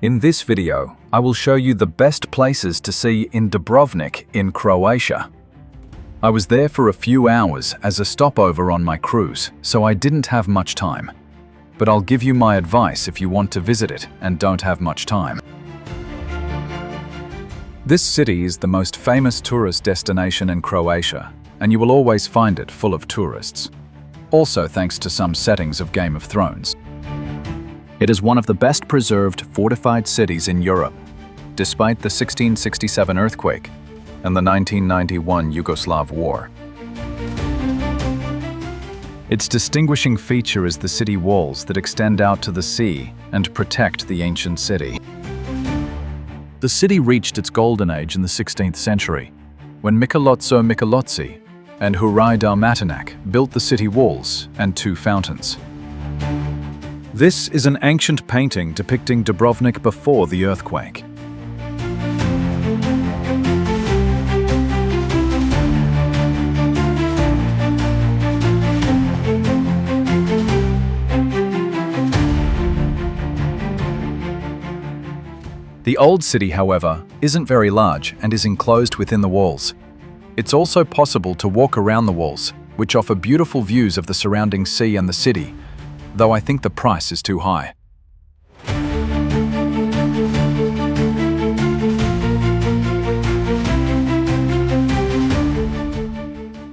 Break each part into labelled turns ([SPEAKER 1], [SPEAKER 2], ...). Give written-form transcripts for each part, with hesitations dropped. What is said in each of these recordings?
[SPEAKER 1] In this video, I will show you the best places to see in Dubrovnik in Croatia. I was there for a few hours as a stopover on my cruise, so I didn't have much time. But I'll give you my advice if you want to visit it and don't have much time. This city is the most famous tourist destination in Croatia, and you will always find it full of tourists. Also thanks to some settings of Game of Thrones. It is one of the best preserved fortified cities in Europe, despite the 1667 earthquake and the 1991 Yugoslav War. Its distinguishing feature is the city walls that extend out to the sea and protect the ancient city. The city reached its golden age in the 16th century, when Michelozzo Michelozzi and Hurai Dalmatinak built the city walls and two fountains. This is an ancient painting depicting Dubrovnik before the earthquake. The old city, however, isn't very large and is enclosed within the walls. It's also possible to walk around the walls, which offer beautiful views of the surrounding sea and the city, though I think the price is too high.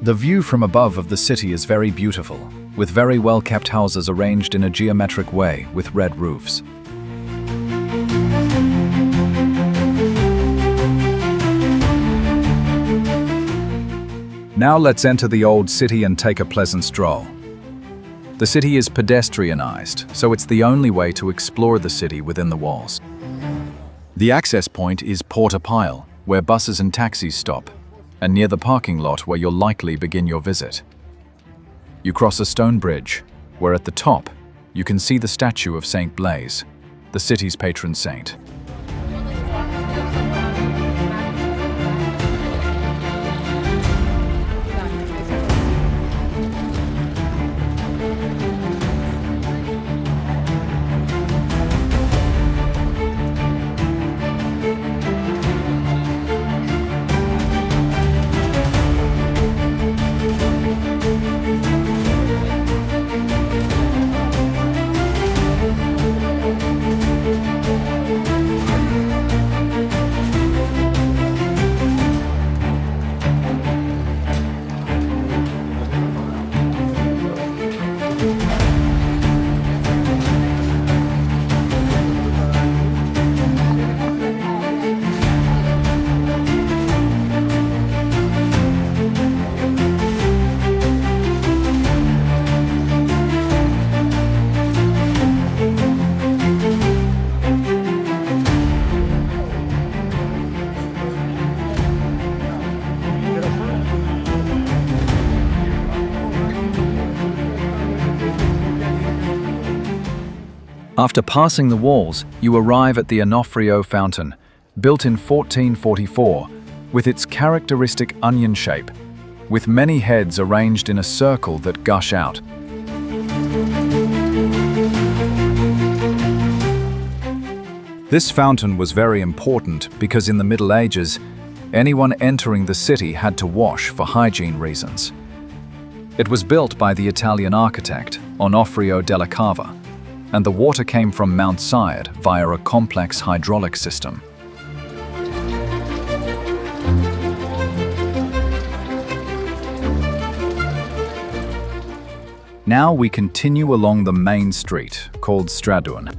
[SPEAKER 1] The view from above of the city is very beautiful, with very well-kept houses arranged in a geometric way with red roofs. Now let's enter the old city and take a pleasant stroll. The city is pedestrianized, so it's the only way to explore the city within the walls. The access point is Porta Pile, where buses and taxis stop, and near the parking lot where you'll likely begin your visit. You cross a stone bridge, where at the top you can see the statue of Saint Blaise, the city's patron saint. After passing the walls, you arrive at the Onofrio Fountain, built in 1444, with its characteristic onion shape, with many heads arranged in a circle that gush out. This fountain was very important because in the Middle Ages, anyone entering the city had to wash for hygiene reasons. It was built by the Italian architect Onofrio della Cava, and the water came from Mount Sayed via a complex hydraulic system. Now we continue along the main street, called Stradun.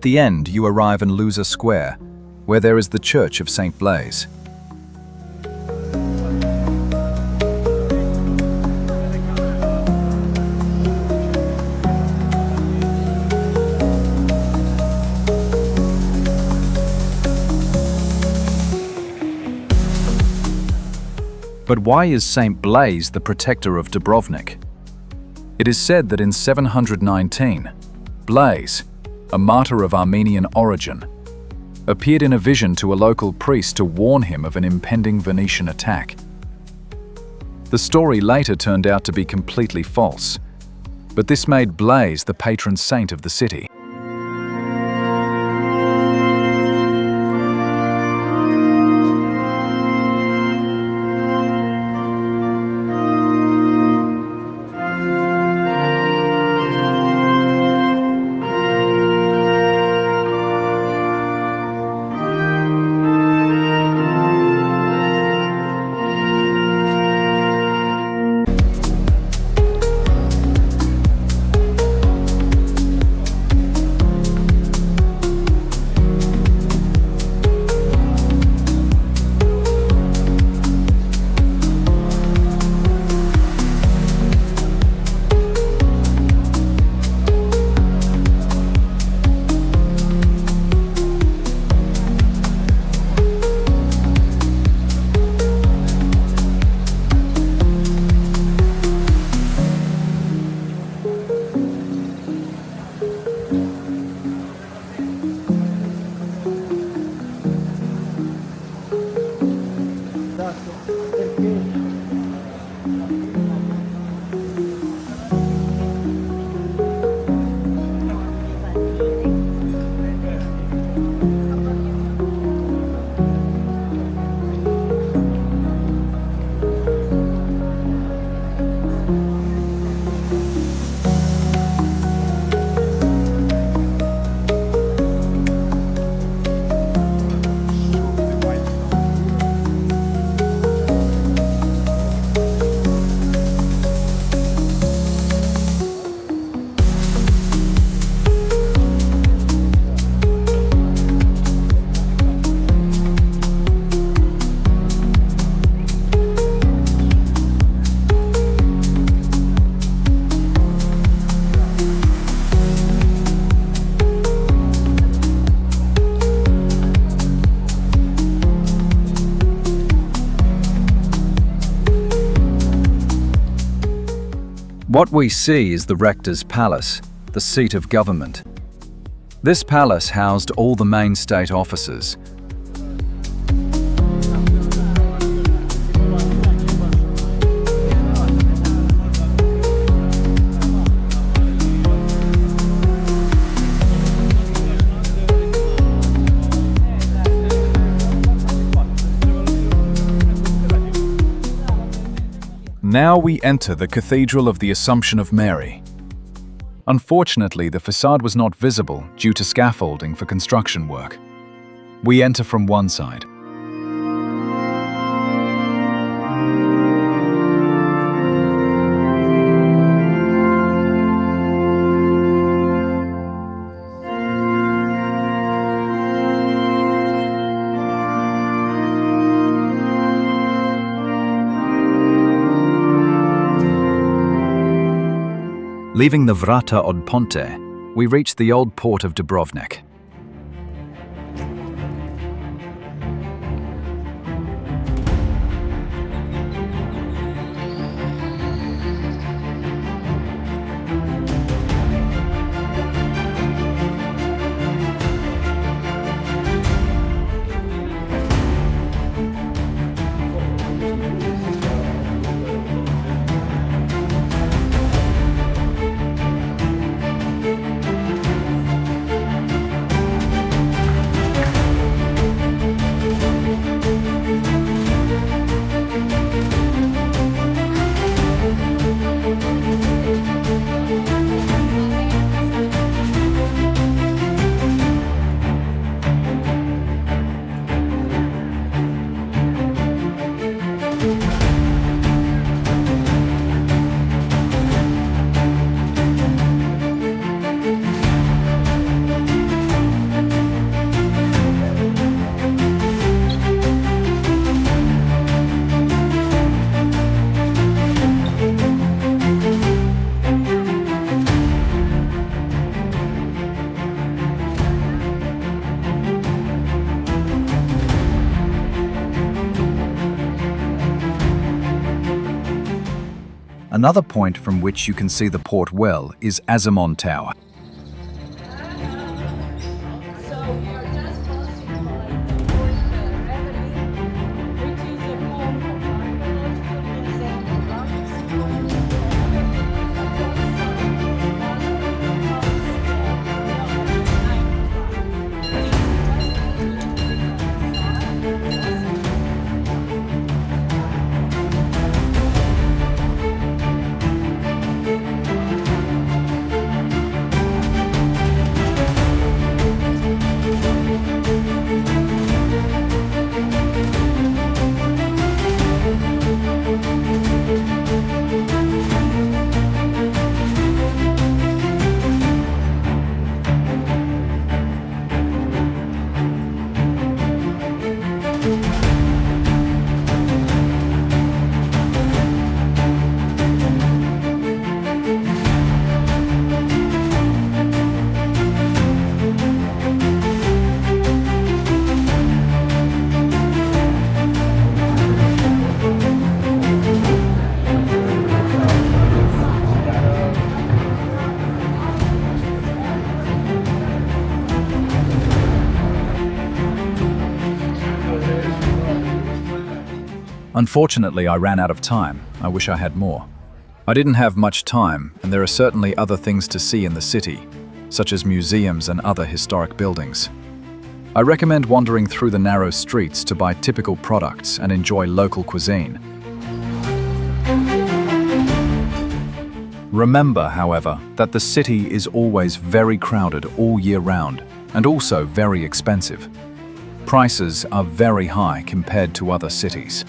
[SPEAKER 1] At the end, you arrive in Luza Square, where there is the Church of St. Blaise. But why is St. Blaise the protector of Dubrovnik? It is said that in 719, Blaise, a martyr of Armenian origin, appeared in a vision to a local priest to warn him of an impending Venetian attack. The story later turned out to be completely false, but this made Blaise the patron saint of the city. What we see is the rector's palace, the seat of government. This palace housed all the main state officers. Now we enter the Cathedral of the Assumption of Mary. Unfortunately, the facade was not visible due to scaffolding for construction work. We enter from one side. Leaving the Vrata od Ponte, we reach the old port of Dubrovnik. Another point from which you can see the port well is Azamon Tower. Unfortunately, I ran out of time. I wish I had more. I didn't have much time, and there are certainly other things to see in the city, such as museums and other historic buildings. I recommend wandering through the narrow streets to buy typical products and enjoy local cuisine. Remember, however, that the city is always very crowded all year round and also very expensive. Prices are very high compared to other cities.